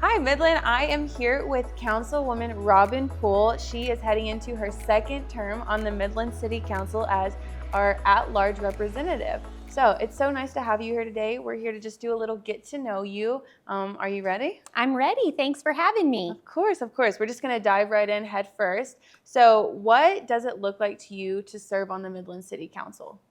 Hi, Midland. I am here with Councilwoman Robin Poole. She is heading into her second term on the Midland City Council as our at-large representative. So it's so nice to have you here today. We're here to just do a little get to know you. Are you ready? I'm ready. Thanks for having me. Of course, of course. We're just going to dive right in head first. So what does it look like to you to serve on the Midland City Council?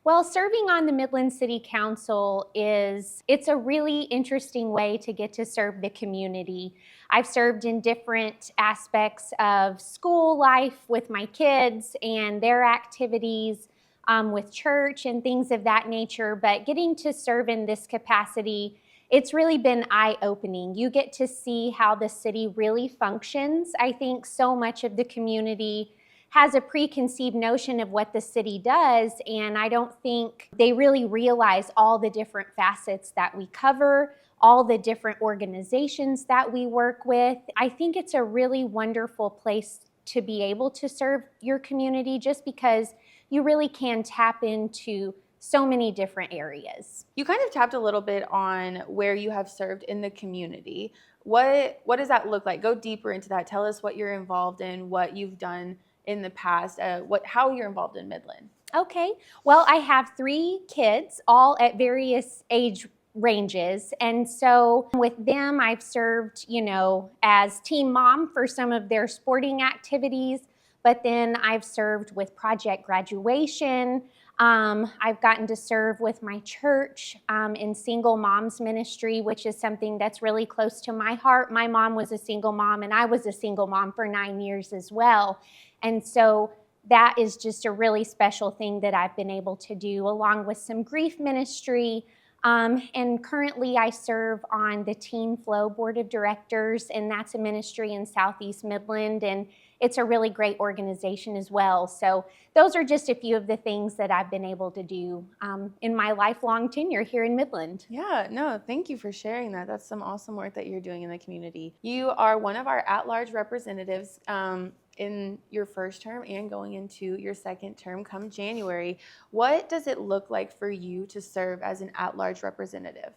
Well, serving on the Midland City Council it's a really interesting way to get to serve the community. I've served in different aspects of school life with my kids and their activities with church and things of that nature, but getting to serve in this capacity, it's really been eye-opening. You get to see how the city really functions. I think so much of the community has a preconceived notion of what the city does, and I don't think they really realize all the different facets that we cover, all the different organizations that we work with. I think it's a really wonderful place to be able to serve your community just because you really can tap into so many different areas. You kind of tapped a little bit on where you have served in the community. What does that look like? Go deeper into that. Tell us what you're involved in, what you've done in the past, how you're involved in Midland. Okay, well, I have 3 kids, all at various age ranges. And so with them, I've served, as team mom for some of their sporting activities, but then I've served with project graduation. I've gotten to serve with my church in single moms ministry, which is something that's really close to my heart. My mom was a single mom, and I was a single mom for 9 years as well. And so that is just a really special thing that I've been able to do, along with some grief ministry. And currently I serve on the Teen Flow Board of Directors, and that's a ministry in Southeast Midland, and it's a really great organization as well. So those are just a few of the things that I've been able to do in my lifelong tenure here in Midland. Yeah, no, thank you for sharing that. That's some awesome work that you're doing in the community. You are one of our at-large representatives in your first term and going into your second term come January. What does it look like for you to serve as an at-large representative?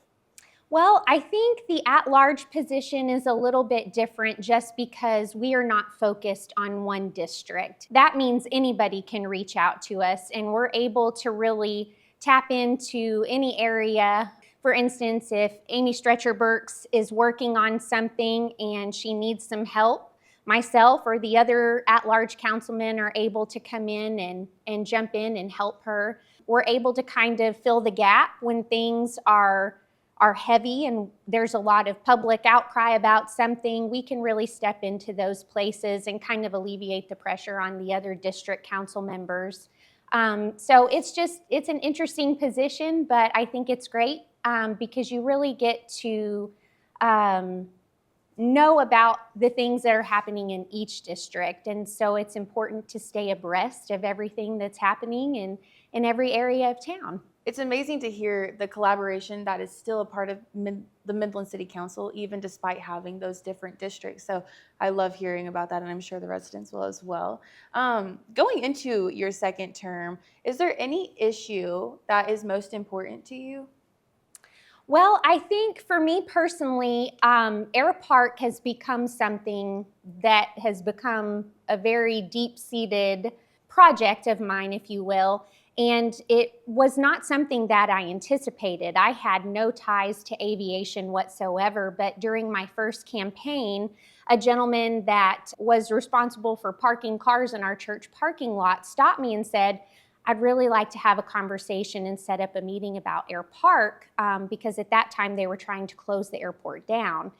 Well, I think the at-large position is a little bit different just because we are not focused on one district. That means anybody can reach out to us, and we're able to really tap into any area. For instance, if Amy Stretcher-Burks is working on something and she needs some help, myself or the other at-large councilmen are able to come in and jump in and help her. We're able to kind of fill the gap when things are heavy and there's a lot of public outcry about something. We can really step into those places and kind of alleviate the pressure on the other district council members. So it's an interesting position, but I think it's great because you really get to know about the things that are happening in each district. And so it's important to stay abreast of everything that's happening in every area of town. It's amazing to hear the collaboration that is still a part of the Midland City Council, even despite having those different districts. So I love hearing about that, and I'm sure the residents will as well. Going into your second term, is there any issue that is most important to you? Well, I think for me personally, Air Park has become something that has become a very deep-seated project of mine, if you will. And it was not something that I anticipated. I had no ties to aviation whatsoever, but during my first campaign, a gentleman that was responsible for parking cars in our church parking lot stopped me and said, I'd really like to have a conversation and set up a meeting about Air Park because at that time they were trying to close the airport down.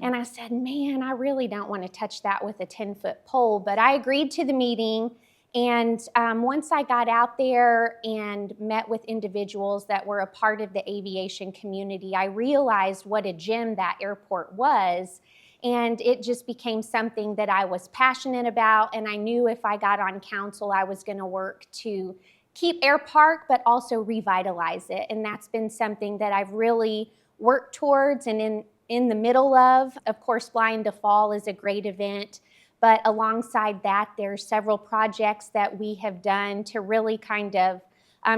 And I said, man, I really don't want to touch that with a 10-foot pole, but I agreed to the meeting. And once I got out there and met with individuals that were a part of the aviation community, I realized what a gem that airport was. And it just became something that I was passionate about. And I knew if I got on council, I was going to work to keep Air Park, but also revitalize it. And that's been something that I've really worked towards and in the middle of. Of course, Flying to Fall is a great event. But alongside that, there's several projects that we have done to really kind of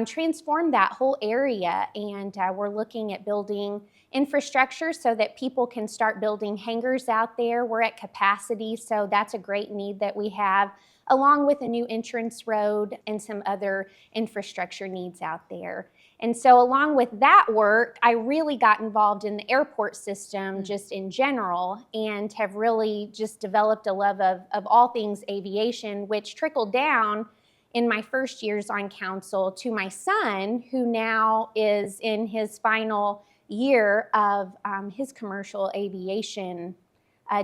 transform that whole area. And we're looking at building infrastructure so that people can start building hangars out there. We're at capacity, so that's a great need that we have, along with a new entrance road and some other infrastructure needs out there. And so along with that work, I really got involved in the airport system just in general, and have really just developed a love of all things aviation, which trickled down in my first years on council to my son, who now is in his final year of his commercial aviation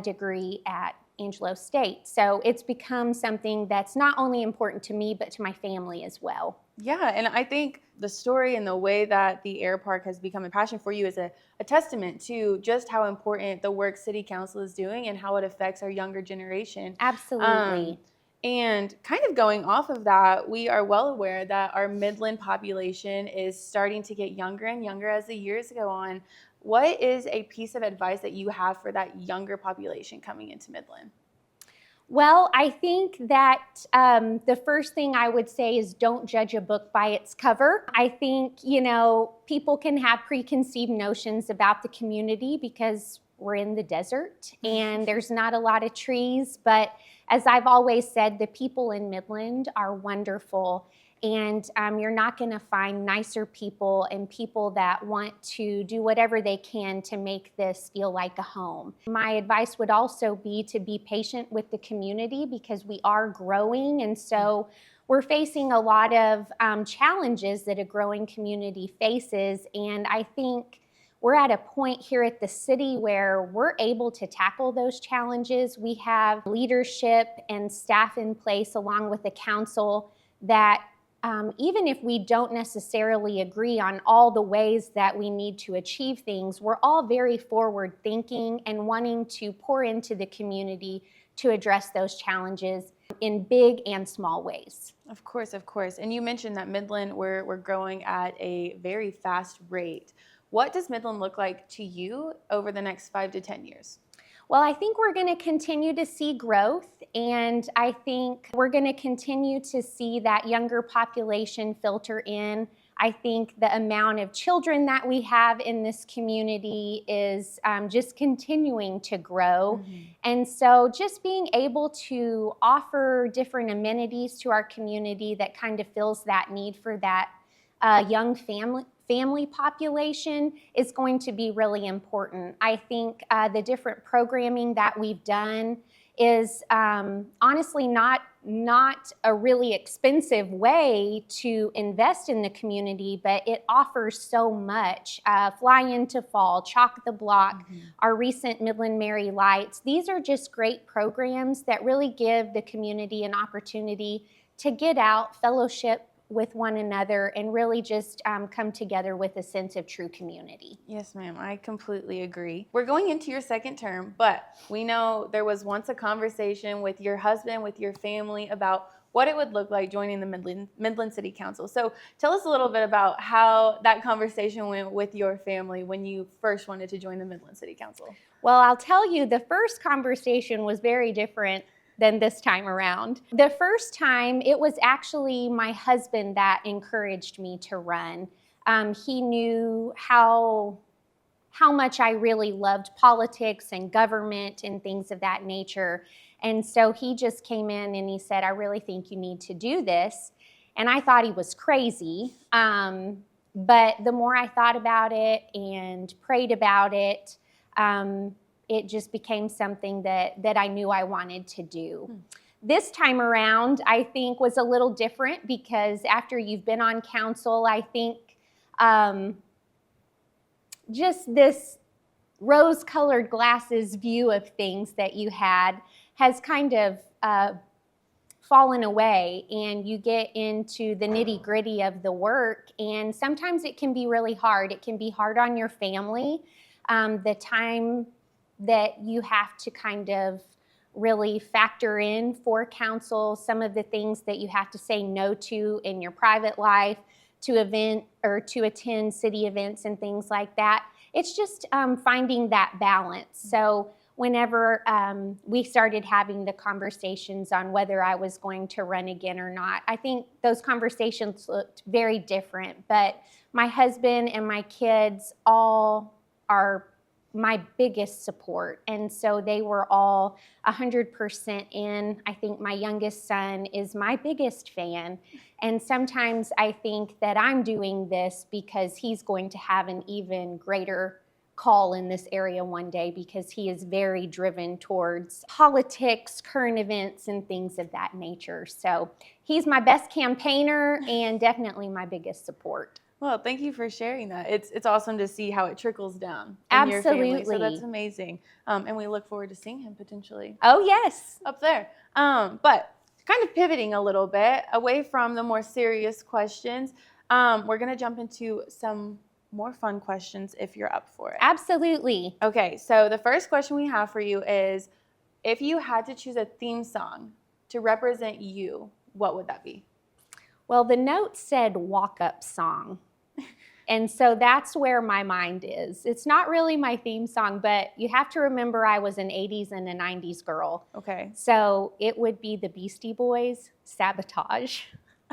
degree at Angelo State. So it's become something that's not only important to me, but to my family as well. Yeah, and I think the story and the way that the air park has become a passion for you is a testament to just how important the work City Council is doing and how it affects our younger generation. Absolutely. And kind of going off of that, we are well aware that our Midland population is starting to get younger and younger as the years go on. What is a piece of advice that you have for that younger population coming into Midland? Well, I think that the first thing I would say is don't judge a book by its cover. I think, people can have preconceived notions about the community because we're in the desert and there's not a lot of trees. But as I've always said, the people in Midland are wonderful. And you're not going to find nicer people and people that want to do whatever they can to make this feel like a home. My advice would also be to be patient with the community because we are growing, and so we're facing a lot of challenges that a growing community faces. And I think we're at a point here at the city where we're able to tackle those challenges. We have leadership and staff in place along with the council that even if we don't necessarily agree on all the ways that we need to achieve things, we're all very forward thinking and wanting to pour into the community to address those challenges in big and small ways. Of course, of course. And you mentioned that Midland, we're growing at a very fast rate. What does Midland look like to you over the next 5 to 10 years? Well, I think we're going to continue to see growth, and I think we're going to continue to see that younger population filter in. I think the amount of children that we have in this community is just continuing to grow. And so just being able to offer different amenities to our community that kind of fills that need for that young family population is going to be really important. I think the different programming that we've done is honestly not a really expensive way to invest in the community, but it offers so much. Fly into Fall, Chalk the Block, our recent Midland Mary Lights. These are just great programs that really give the community an opportunity to get out, fellowship with one another, and really just come together with a sense of true community. Yes, ma'am. I completely agree. We're going into your second term, but we know there was once a conversation with your husband, with your family, about what it would look like joining the Midland City Council. So tell us a little bit about how that conversation went with your family when you first wanted to join the Midland City Council. Well, I'll tell you, the first conversation was very different than this time around. The first time, it was actually my husband that encouraged me to run. He knew how much I really loved politics and government and things of that nature. And so he just came in and he said, I really think you need to do this. And I thought he was crazy. But the more I thought about it and prayed about it, it just became something that I knew I wanted to do. This time around, I think, was a little different because after you've been on council, I think just this rose-colored glasses view of things that you had has kind of fallen away, and you get into the nitty-gritty of the work, and sometimes it can be really hard. It can be hard on your family. The time that you have to kind of really factor in for council, some of the things that you have to say no to in your private life, to attend city events and things like that. It's just finding that balance. So whenever we started having the conversations on whether I was going to run again or not. I think those conversations looked very different, but my husband and my kids all are my biggest support. And so they were all 100% in. I think my youngest son is my biggest fan. And sometimes I think that I'm doing this because he's going to have an even greater call in this area one day, because he is very driven towards politics, current events, and things of that nature. So he's my best campaigner and definitely my biggest support. Well, thank you for sharing that. It's awesome to see how it trickles down in Absolutely. your family. So that's amazing. And we look forward to seeing him potentially Oh, yes. up there. But kind of pivoting a little bit away from the more serious questions, we're going to jump into some more fun questions if you're up for it. Absolutely. Okay, so the first question we have for you is, if you had to choose a theme song to represent you, what would that be? Well, the note said walk-up song. And so that's where my mind is. It's not really my theme song, but you have to remember I was an 80s and a 90s girl. Okay. So it would be the Beastie Boys, Sabotage.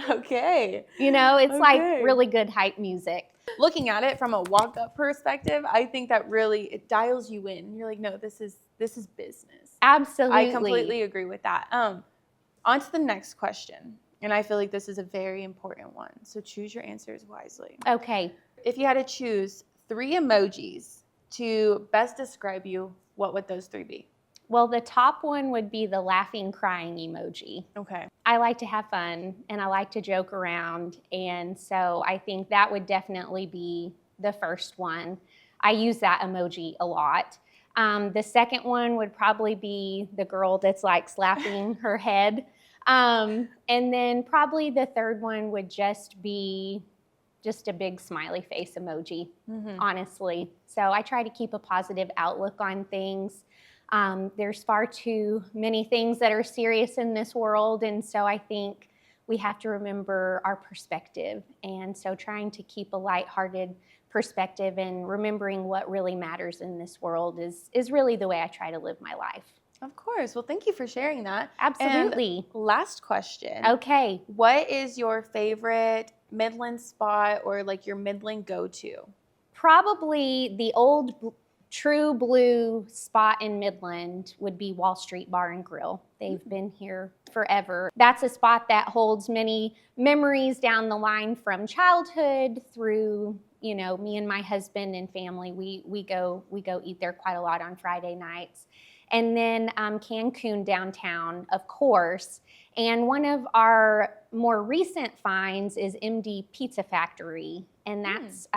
Okay. You know, it's like Okay. really good hype music. Looking at it from a walk-up perspective, I think that really, it dials you in. You're like, no, this is business. Absolutely. I completely agree with that. On to the next question. And I feel like this is a very important one. So choose your answers wisely. Okay. If you had to choose 3 emojis to best describe you, what would those 3 be? Well, the top one would be the laughing, crying emoji. Okay. I like to have fun and I like to joke around. And so I think that would definitely be the first one. I use that emoji a lot. The second one would probably be the girl that's like slapping her head. And then probably the third one would just be just a big smiley face emoji, honestly. So I try to keep a positive outlook on things. There's far too many things that are serious in this world, and so I think we have to remember our perspective. And so trying to keep a lighthearted perspective and remembering what really matters in this world is really the way I try to live my life. Of course. Well, thank you for sharing that. Absolutely. And last question. Okay. What is your favorite Midland spot, or like your Midland go-to? Probably the old true blue spot in Midland would be Wall Street Bar and Grill. They've been here forever. That's a spot that holds many memories down the line from childhood through, you know, me and my husband and family. We go eat there quite a lot on Friday nights. And then Cancun downtown, of course. And one of our more recent finds is MD Pizza Factory. And that's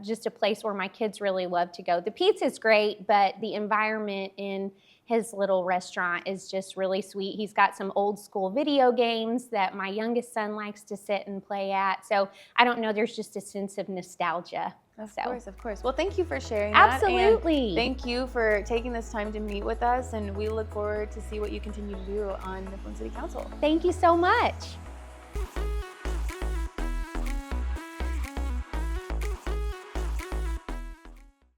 just a place where my kids really love to go. The pizza's great, but the environment in his little restaurant is just really sweet. He's got some old school video games that my youngest son likes to sit and play at. So I don't know, there's just a sense of nostalgia. Of course. Well, thank you for sharing that. Absolutely. And thank you for taking this time to meet with us, and we look forward to see what you continue to do on Midland City Council. Thank you so much.